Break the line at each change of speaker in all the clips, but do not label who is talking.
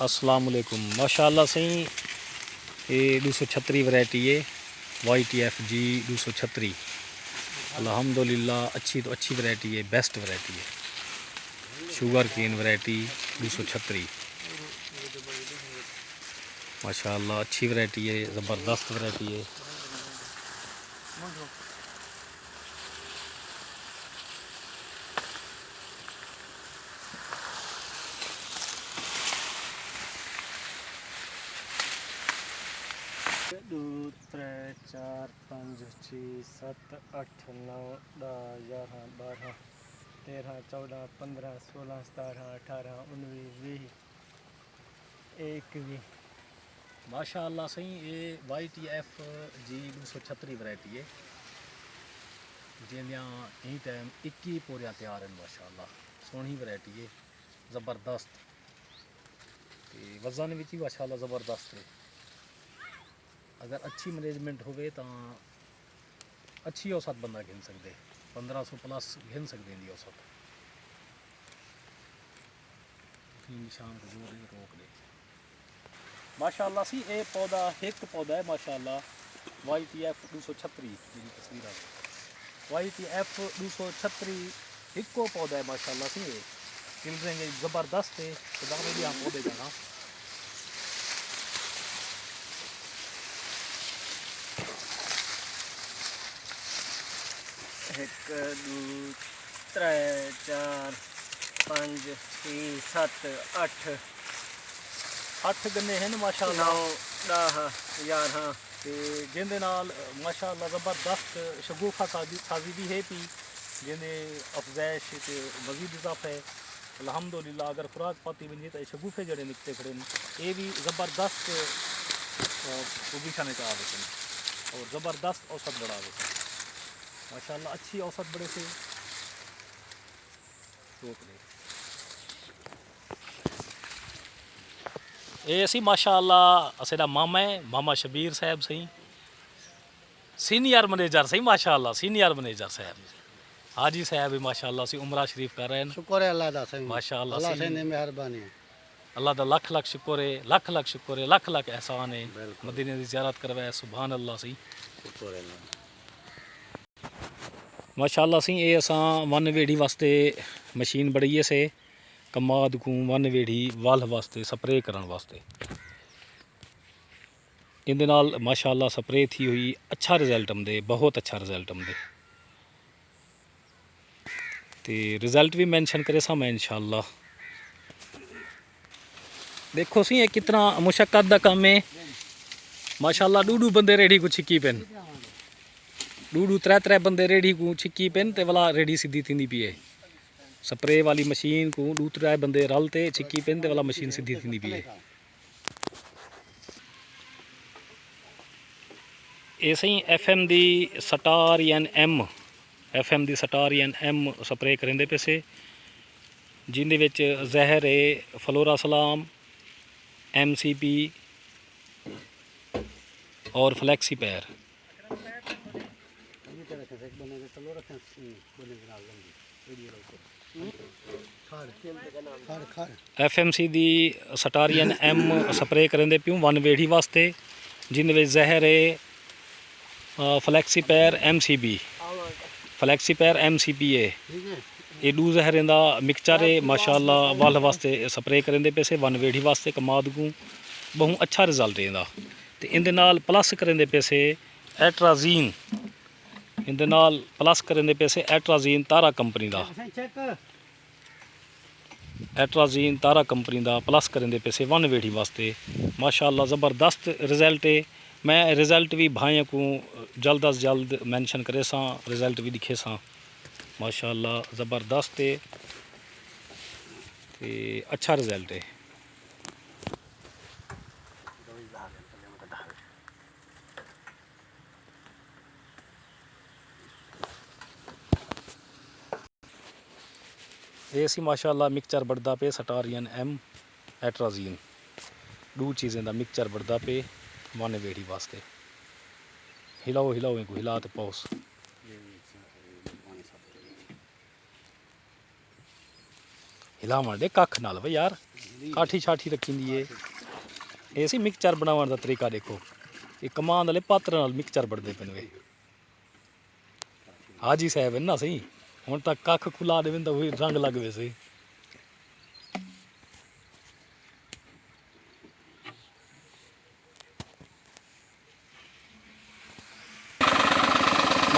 अस्सलामुअलैकुम। माशाअल्लाह सही ये 236 वैरायटी है YTFG 236। अल्हम्दुलिल्लाह अच्छी तो अच्छी वैरायटी है, बेस्ट वैरायटी है। शुगर केन वैरायटी 236 माशाअल्लाह अच्छी वैरायटी है, ज़बरदस्त वैरायटी है।
दो त्रै चार पाँच छे सत्त अठ नौ 10 11 12 13 14 15 16 17 18 19 20 21।
माशाअल्लाह सही ये YTFG 236 वैरायटी है जिंदियां यही टाइम 21 पूरियां तैयार हैं। माशाअल्लाह सोहनी वैरायटी है, ज़बरदस्त वज़न भी माशाअल्लाह ज़बरदस्त है। अगर अच्छी मैनेजमेंट होवे तो अच्छी औसत बंदा गिन सकते, 1500 प्लस गिन सकते हैं औसत। निशान को जोर दे रोक दे। माशाअल्लाह सी ये पौधा एक पौधा है माशाअल्लाह YTF 236 जी तस्वीर आ YTF 236 एक पौधा है माशाअल्लाह सी ये चिल्ड्रेन ज़बरदस्त है। तो दावे भी हम पौधे जाना
एक दो त्रै चार पाँच छे सत्त अठ
8 गन्ने हैं माशाअल्लाह
9 10 11।
ते जिंदे नाल माशाअल्लाह ज़बरदस्त शगुफा साजी भी है पी जिंदे अफजैश ते मजीद इजाफा है। अल्हम्दुलिल्लाह अगर खुराक पाती वञे तो शगुफे जड़े निकते खड़े ये भी ज़बरदस्त पोजीशन आ वैसे और ज़बरदस्त औसत बढ़ा वैसे माशाअल्लाह अच्छी औसत बड़े से रोक ले। ये असी माशाअल्लाह असेदा मामा है, मामा शबीर साहब सही सीनियर मैनेजर सही माशाअल्लाह सीनियर मैनेजर साहब हाजी साहब भी माशाअल्लाह सी उमरा शरीफ कर रहे हैं।
शुक्र है अल्लाह दा सही
माशाअल्लाह
अल्लाह से ने मेहरबानी है।
अल्लाह दा लख लख शुक्र है, लख लख शुक्र है, लख लख एहसान है। मदीने की ज़ियारत करवाए सुभान अल्लाह सी
शुक्र है
माशाअल्लाह सी ये असां वन वेड़ी वास्ते मशीन बड़ी है से कमाद को वन वेड़ी वाल वास्ते स्प्रे करने वास्ते इंदे नाल माशाअल्लाह स्प्रे थी हुई अच्छा रिजल्ट आंदे, बहुत अच्छा रिजल्ट आंदे ते रिजल्ट भी मैंशन करे सा मैं इंशाअल्लाह। देखो सी ये कितना मुशक्कत दा काम है माशाअल्लाह। डूडू बंदे रेडी को छिकी पेन, डूडू त्रै बंदे रेडी को छिकी पेन ते वाला रेडी सीधी थी पी है। स्प्रे वाली मशीन को 2-3 बंदे रलते छिकी पेन ते वाला मशीन सीधी थी पी है। ऐसे ही FM दी STAR M FM दी STAR M स्प्रे करेंदे पे से जिंदे विच जहर है फ्लोरासलाम MCP और फ्लैक्सी पैर। FMC दी STAR M स्प्रे करेंदे पियूं वन वेड़ी वास्ते जिंदे विच जहर है फ्लैक्सी पैर MCB फ्लैक्सी पैर MCP है। ये डू जहरें दा मिक्सचर है माशाअल्लाह वल वास्ते स्प्रे करेंदे पे से वन वेड़ी वास्ते कमाद को बहुत अच्छा रिजल्ट इंदा। ते इंदे नाल प्लस करेंदे पे से एट्राजीन इंदे नाल प्लस करेंदे पे से एट्राजीन तारा कंपनी दा एट्राजीन तारा कंपनी दा प्लस करेंदे पे से वन वेड़ी वास्ते माशाअल्लाह ज़बरदस्त रिजल्ट है। मैं रिजल्ट भी भाइयों को जल्द अज जल्द मैंशन करे सा, रिजल्ट भी दिखे सा माशाअल्लाह ज़बरदस्त है ते अच्छा रिजल्ट है। ये सी माशाअल्लाह मिक्सचर बढ़दा पे STAR M एट्राजीन दो चीज़ें दा मिक्सचर बढ़दा पे वन वेड़ी वास्ते। हिलाओ हिलाओ इनको हिला तो पाओस हिला मार दे कख नाल भाई यार। ਕਾਠੀ ਛਾਠੀ ਰੱਖੀ ਦੀ ਏ ਇਹ ਸੀ ਮਿਕਸਚਰ ਬਣਾਉਣ ਦਾ ਤਰੀਕਾ ਦੇਖੋ ਇਹ ਕਮਾਨ ਵਾਲੇ ਪਾਤਰ ਨਾਲ ਮਿਕਸਚਰ ਬਣਦੇ ਪਏ ਨੇ ਹਾਜੀ ਸਾਹਿਬ ਨਾ ਸਹੀ ਹੁਣ ਤੱਕ ਕੱਖ ਖੁਲਾ ਦੇਵੇਂ ਤਾਂ ਉਹੀ ਰੰਗ ਲੱਗਵੇ ਸੀ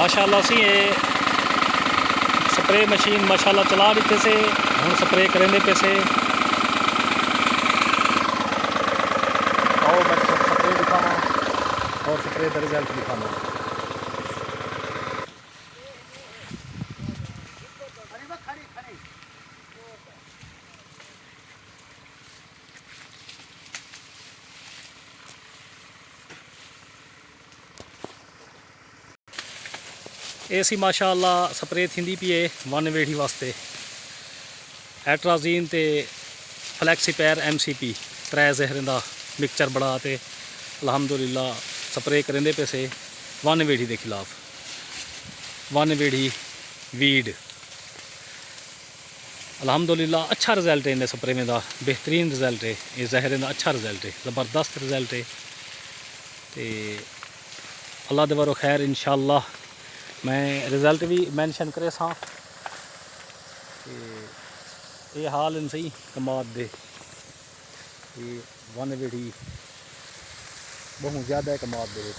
माशाल्लाह सी ये स्प्रे मशीन माशाल्लाह चला देते से हम स्प्रे करेंगे पे से और मैं स्प्रे दिखाना और स्प्रे का रिजल्ट दिखाना ਇਹ ਸੀ ਮਾਸ਼ਾਅੱਲਾ ਸਪਰੇ ਥਿੰਦੀ ਪਈ ਵਨ ਵੇੜੀ ਵਾਸਤੇ ਐਟਰਾਜ਼ੀਨ ਤੇ ਫਲੈਕਸੀਪੈਰ ਐਮਸੀਪੀ ਤਰੇ ਜ਼ਹਿਰਾਂ ਦਾ ਮਿਕਸਚਰ ਬਣਾ ਤੇ ਅਲਹਮਦੁਲਿਲਾ ਸਪਰੇ ਕਰਿੰਦੇ ਪਏ ਸੇ ਵਨ ਵੇੜੀ ਦੇ ਖਿਲਾਫ ਵਨ ਵੇੜੀ ਵੀਡ ਅਲਹਮਦੁਲਿਲਾ अच्छा रिजल्ट है इन स्प्रे में दा बेहतरीन रिजल्ट है ये जहर का अच्छा रिजल्ट है ज़बरदस्त रिजल्ट है तो अल्लाह दे वरो खैर इंशाअल्लाह मैं रिजल्ट भी मैंशन करे सा ये हाल इन सही कमाद दे ये वन वेड़ी बहुत ज़्यादा है कमाद दे